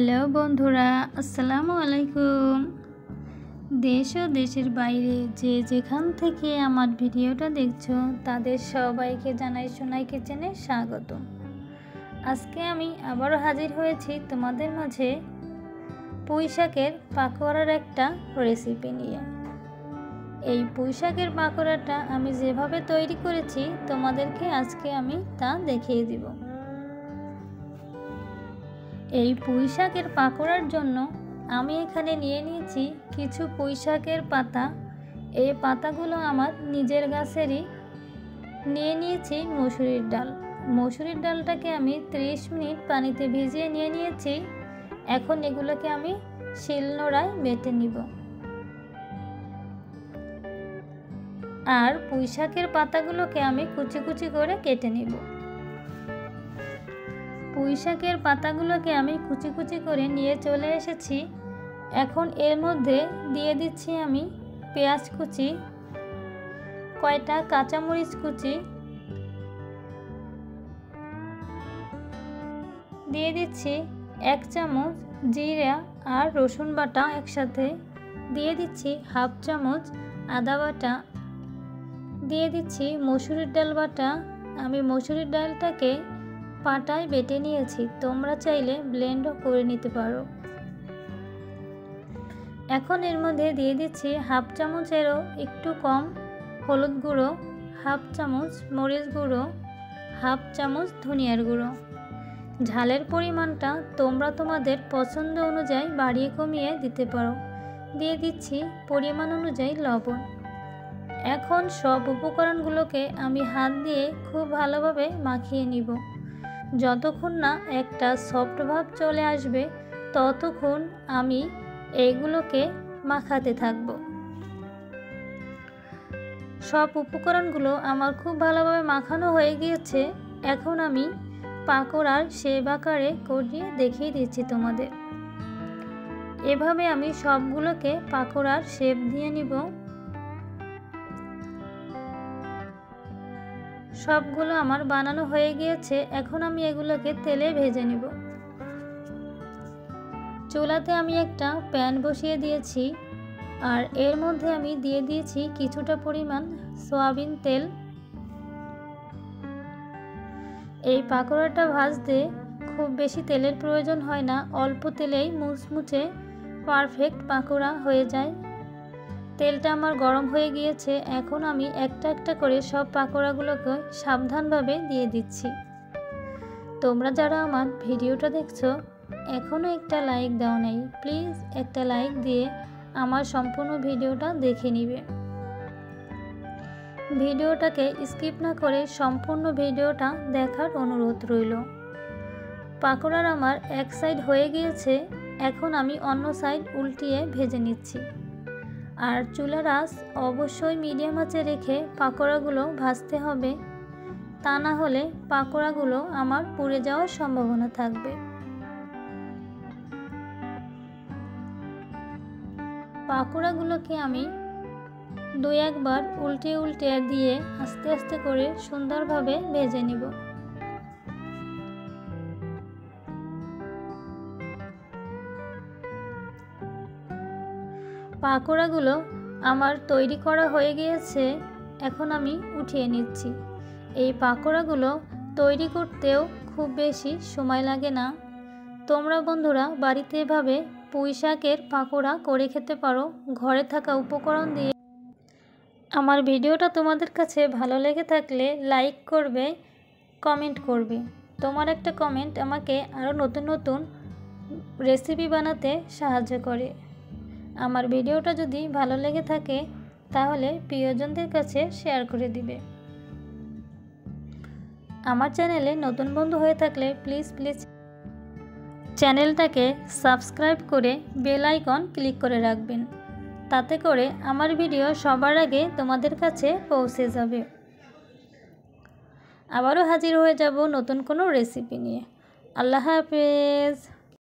Hello বন্ধুরা, আসসালামু আলাইকুম। দেশ ও দেশের বাইরে যে যেখান থেকে আমার ভিডিওটা দেখছো তাদের সবাইকে জানাই সোনাই কিচেনে স্বাগত। আজকে আমি আবারও হাজির হয়েছি তোমাদের মাঝে পুঁই শাকের পাকোড়ার একটা রেসিপি নিয়ে। এই পুঁই শাকের পাকোড়াটা আমি যেভাবে তৈরি করেছি তোমাদেরকে আজকে আমি তা দেখিয়ে দিব। এই পুঁই শাকের পাকোড়ার জন্য আমি এখানে নিয়ে নিয়েছি কিছু পুঁই শাকের পাতা। এই পাতাগুলো আমার নিজের গাছেরই। নিয়ে নিয়েছি মসুরির ডাল। মসুরির ডালটাকে আমি 30 মিনিট পানিতে ভিজিয়ে নিয়ে নিয়েছি। এখন এগুলোকে আমি শিলনোড়ায় বেটে নিব। আর পুঁই শাকের পাতাগুলোকে আমি কুচি কুচি করে কেটে নিব। পুঁই শাকের পাতাগুলোকে আমি কুচি কুচি করে নিয়ে চলে এসেছি। এখন এর মধ্যে দিয়ে দিচ্ছি আমি পেঁয়াজ কুচি, কয়টা কাঁচামরিচ কুচি, দিয়ে দিচ্ছি 1 চামচ জিরা আর রসুন বাটা একসাথে, দিয়ে দিচ্ছি 1/2 চামচ আদা বাটা, দিয়ে দিচ্ছি মসুরির ডাল বাটা। আমি মসুরির ডালটাকে পাটায় বেটে নিয়েছি, তোমরা চাইলে ব্লেন্ডও করে নিতে পারো। এখন এর মধ্যে দিয়ে দিচ্ছি 1/2 চামচেরও একটু কম হলুদ গুঁড়ো, 1/2 চামচ মরিচ গুঁড়ো, 1/2 চামচ ধনিয়ার গুঁড়ো। ঝালের পরিমাণটা তোমরা তোমাদের পছন্দ অনুযায়ী বাড়িয়ে কমিয়ে দিতে পারো। দিয়ে দিচ্ছি পরিমাণ অনুযায়ী লবণ। এখন সব উপকরণগুলোকে আমি হাত দিয়ে খুব ভালোভাবে মাখিয়ে নিব। যতক্ষণ না একটা সফট ভাব চলে আসবে ততক্ষণ আমি এইগুলোকে মাখাতে থাকব। সব উপকরণগুলো আমার খুব ভালোভাবে মাখানো হয়ে গিয়েছে। এখন আমি পাকোড়ার শেপ আকারে করিয়ে দেখিয়ে দিচ্ছি তোমাদের। এভাবে আমি সবগুলোকে পাকোড়ার শেপ দিয়ে নিব। সবগুলো আমার বানানো হয়ে গিয়েছে। এখন আমি এগুলোকে তেলে ভেজে নিব। চুলাতে আমি একটা প্যান বসিয়ে দিয়েছি আর এর মধ্যে আমি দিয়ে দিয়েছি কিছুটা পরিমাণ সয়াবিন তেল। এই পাকোড়াটা ভাজতে খুব বেশি তেলের প্রয়োজন হয় না, অল্প তেলেই মুচমুচে পারফেক্ট পাকোড়া হয়ে যায়। তেলটা আমার গরম হয়ে গিয়েছে। এখন আমি একটা একটা করে সব পাকোড়াগুলোকে সাবধানভাবে দিয়ে দিচ্ছি। তোমরা যারা আমার ভিডিওটা দেখছো এখনও একটা লাইক দাও নাই, প্লিজ একটা লাইক দিয়ে আমার সম্পূর্ণ ভিডিওটা দেখে নিবে। ভিডিওটাকে স্কিপ না করে সম্পূর্ণ ভিডিওটা দেখার অনুরোধ রইল। পাকোড়ার আমার এক সাইড হয়ে গিয়েছে। এখন আমি অন্য সাইড উল্টিয়ে ভেজে নিচ্ছি। আর চুলার আঁচ অবশ্যই মিডিয়াম আঁচে রেখে পাকোড়াগুলো ভাজতে হবে, তা না হলে পাকোড়াগুলো আমার পুড়ে যাওয়ার সম্ভাবনা থাকবে। পাকোড়াগুলোকে আমি 2-1 বার উল্টে উল্টে দিয়ে আস্তে আস্তে করে সুন্দরভাবে ভেজে নিব। পাকোড়াগুলো আমার তৈরি করা হয়ে গিয়েছে। এখন আমি উঠিয়ে নিচ্ছি। এই পাকোড়াগুলো তৈরি করতেও খুব বেশি সময় লাগে না। তোমরা বন্ধুরা বাড়িতে এভাবে পুঁই শাকের পাকোড়া করে খেতে পারো ঘরে থাকা উপকরণ দিয়ে। আমার ভিডিওটা তোমাদের কাছে ভালো লেগে থাকলে লাইক করবে, কমেন্ট করবে। তোমার একটা কমেন্ট আমাকে আরও নতুন নতুন রেসিপি বানাতে সাহায্য করে। আমার ভিডিওটা যদি ভালো লেগে থাকে তাহলে প্রিয়জনদের কাছে শেয়ার করে দিবে। আমার চ্যানেলে নতুন বন্ধু হয়ে থাকলে প্লিজ চ্যানেলটাকে সাবস্ক্রাইব করে বেল আইকন ক্লিক করে রাখবেন। তাতে করে আমার ভিডিও সবার আগে তোমাদের কাছে পৌঁছে যাবে। আবারও হাজির হয়ে যাব নতুন কোনো রেসিপি নিয়ে। আল্লাহ হাফেজ।